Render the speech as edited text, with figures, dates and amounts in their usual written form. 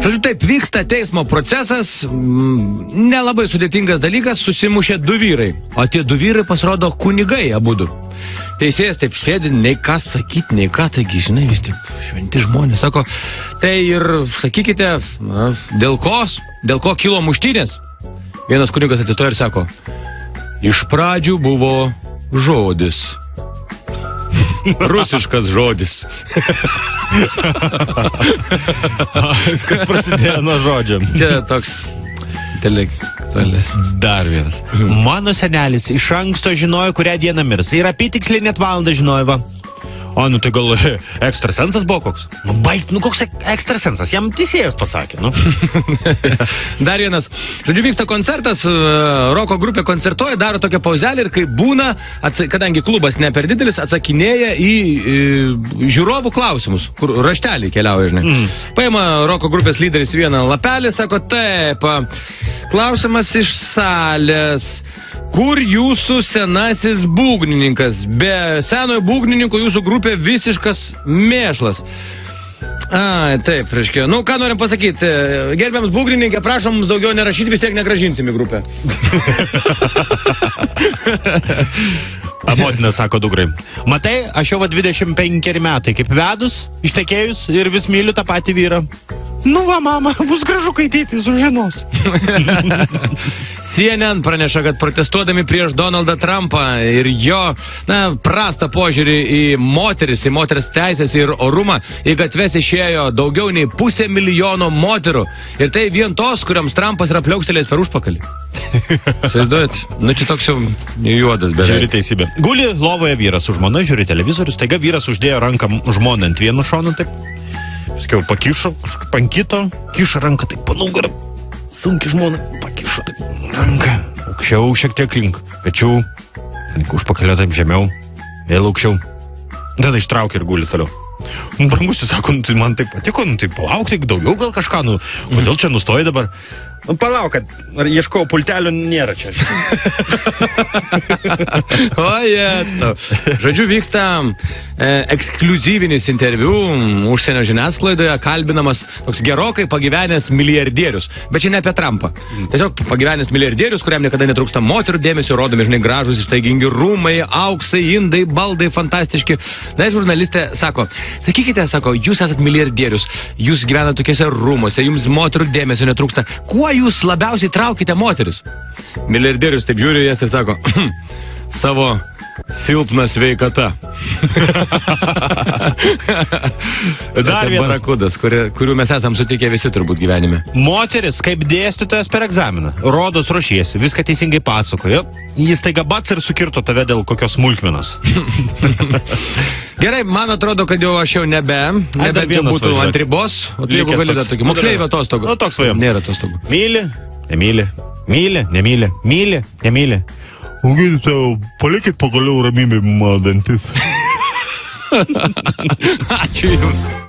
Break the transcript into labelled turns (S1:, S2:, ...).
S1: Žodžiu, taip vyksta teismo procesas, nelabai sudėtingas dalykas, susimušė du vyrai, o tie du vyrai pasirodo kunigai abudu. Teisėjas taip sėdi, nei ką sakyti, nei ką, taigi, žinai, vis taip šventi žmonės, sako, tai ir sakykite, dėl ko kilo muštynės? Vienas kunigas atsistoja ir sako, iš pradžių buvo žodis. Rusiškas žodis.
S2: Viskas prasidėjo nuo žodžio.
S1: Čia toks intelektualis.
S2: Dar vienas. Mano senelis iš anksto žinojo, kurią dieną mirs. Ir apytiksliai net valandą žinojo, va. O, nu tai gal ekstrasensas buvo koks? Nu, baik, nu koks ekstrasensas? Jam teisėjas pasakė, nu.
S1: Dar vienas. Žodžiu, vyksta koncertas, roko grupė koncertuoja, daro tokią pauzelį ir kai būna, kadangi klubas ne per didelis, atsakinėja į žiūrovų klausimus, kur rašteliai keliauja, žinai. Paima roko grupės lyderis vieną lapelį, sako, taip, klausimas iš salės. Kur jūsų senasis būgnininkas? Be senojo būgnininko jūsų grupė visiškas mėšlas. Taip, reiškia. Nu, ką norim pasakyti? Gerbiams būgnininkė, prašom mums daugiau nerašyti, vis tiek negražinsim į grupę.
S2: Motina sako dugrai. Matai, aš jau 25 metai kaip vedus, ištekėjus ir vis myliu tą patį vyrą. Nu va, mama, bus gražu, kai tėtis sužinos.
S1: CNN praneša, kad protestuodami prieš Donaldą Trumpą ir jo, prastą požiūrį į moters teisės ir orumą, į gatves išėjo daugiau nei 500 000 moterų. Ir tai vien tos, kuriams Trumpas yra pliaukštelėjęs per užpakalį. Įsivaizduojat? Nu, čia toks jau juodas beveik.
S2: Žiūri teisybė. Guli lovoje vyras su žmona, žiūri televizorius, taiga vyras uždėjo ranką žmoną ant vieno šono, taip. Paskiau pakišo, kažkaip ant kito, kiša ranką, taip panugarą, sunkiai žmona, pakišo, taip ranką, aukščiau šiek tiek link, pečių, užpakalio taip žemiau, vėl aukščiau, tada ištraukė ir guli toliau. Brangusis, sako, tai man taip patiko, tai palauk, tai daugiau gal kažką, kodėl čia nustoji dabar? Palauk, kad ieškau pultelio, nėra čia.
S1: Ojeto. Žodžiu, vyksta ekskliuzyvinis interviu užsienio žiniasklaidoje, kalbinamas toks gerokai pagyvenęs milijardierius. Bet čia ne apie Trumpą. Tiesiog pagyvenęs milijardierius, kuriam niekada netrūksta moterų dėmesio, rodomi, žinai, gražus, ištaigingi rūmai, auksai, indai, baldai, fantastiški. Na, žurnalistė sako, sakykite, sako, jūs esat milijardierius, jūs gyvenate tokiuose rūmuose, jums moterų dėmesio netrūksta. Kuo jūs labiausiai traukite moteris? Milijardierius taip žiūri jas ir sako, savo silpna sveikata.
S2: Dar vienas
S1: barakudas, kurių mes esam sutikę visi turbūt gyvenime.
S2: Moteris kaip dėstytojas per egzaminą. Rodos ruošiesi, viską teisingai pasakojo. Jis taiga bats ir sukirto tave dėl kokios smulkmenos.
S1: Gerai, man atrodo, kad jau aš jau nebent jau būtų ant ribos. O tu jeigu gali dar tokį moksleivio atostogų.
S2: Nu, toks svajam.
S1: Nėra atostogų.
S2: Myli, nemyli, myli, nemyli, myli, nemyli. Gydytojau, palikit pagaliau ramybėj mano dantis.
S1: Ačiū jums.